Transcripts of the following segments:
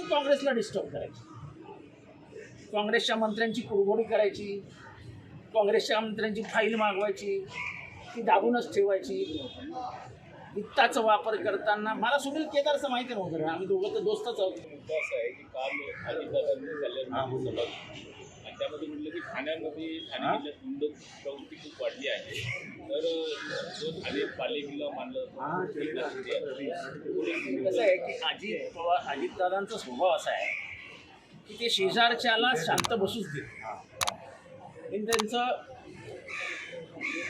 काँग्रेसला डिस्टर्ब करायचं, काँग्रेसच्या मंत्र्यांची कुरघोडी करायची, काँग्रेसच्या मंत्र्यांची फाईल मागवायची, ती दाबूनच ठेवायची. वित्ताचा वापर करताना मला सुनील केदारचं माहिती नव्हतं, आम्ही दोघं तर दोस्तच आहोत. मुद्दा असा आहे की काल अजितदादांनी झालेलं आणि त्यामध्ये म्हटलं की ठाण्यामध्ये ठाणे जिल्ह्यात गुंड प्रवृत्ती खूप वाढली आहे. तर जो ठाणे पालिकेला मानलं कसं आहे की अजितदादांचा स्वभाव असा आहे की ते शेजारच्याला शांत बसूच देत. पण त्यांचं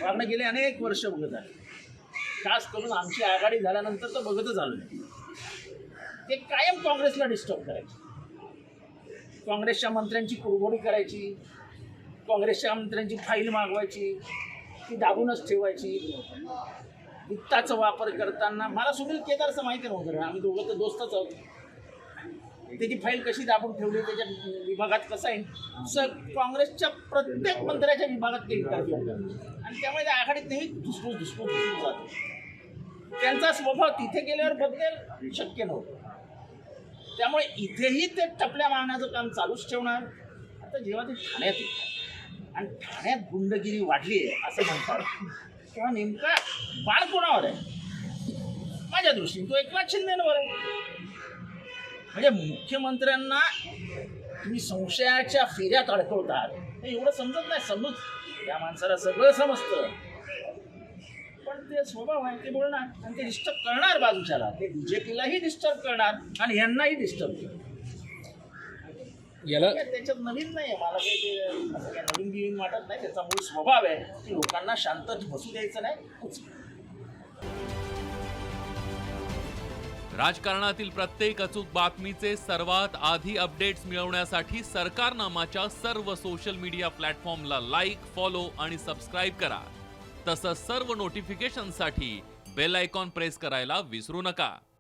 वागणं गेले अनेक वर्ष बघत आहे, खास करून आमची आघाडी झाल्यानंतर तर बघतच आलो नाही. ते कायम काँग्रेसला डिस्टर्ब करायचे, काँग्रेसच्या मंत्र्यांची कुरघोडी करायची, काँग्रेसच्या मंत्र्यांची फाईल मागवायची, ती दाबूनच ठेवायची. वित्ताचा वापर करताना मला सुनील केदारचं माहिती नव्हतं, आम्ही दोघं तर दोस्तच आहोत. त्याची फाईल कशी दाबून ठेवली, त्याच्या विभागात कसं आहे, काँग्रेसच्या प्रत्येक मंत्र्याच्या विभागात ते इंटरव्ह्यू आणि त्यामुळे त्या आघाडीत नेहमी धुसफूस जातो. त्यांचा स्वभाव तिथे गेल्यावर बदलेल शक्य नव्हतं. त्यामुळे इथेही ते टपल्या मारण्याचं काम चालूच ठेवणार. आता जेव्हा ते ठाण्यात येतात आणि ठाण्यात गुंडगिरी वाढली आहे असं म्हणतात, तेव्हा नेमका बाळ कोणावर आहे? माझ्या दृष्टीने तो एकनाथ शिंदेवर आहे. म्हणजे मुख्यमंत्र्यांना तुम्ही संशयाच्या फेऱ्यात अडकवतात, हे एवढं समजत नाही. समजूत त्या माणसाला सगळं समजतं, पण ते स्वभाव आहे, ते बोलणार आणि ते डिस्टर्ब करणार बाजूच्याला. ते बीजेपीलाही डिस्टर्ब करणार आणि यांनाही डिस्टर्ब करणार. याला त्याच्यात नवीन नाही आहे, मला काही ते असं काही नवीन गिवीन वाटत नाही. त्याचा मूळ स्वभाव आहे की लोकांना शांत बसू द्यायचं नाही. राजकारणातील प्रत्येक अचूक बातमीचे सर्वात आधी अपडेट्स मिळवण्यासाठी सरकारनामाच्या सर्व सोशल मीडिया प्लॅटफॉर्मला लाईक, फॉलो आणि सबस्क्राईब करा. तसंच सर्व नोटिफिकेशनसाठी बेल आयकॉन प्रेस करायला विसरू नका.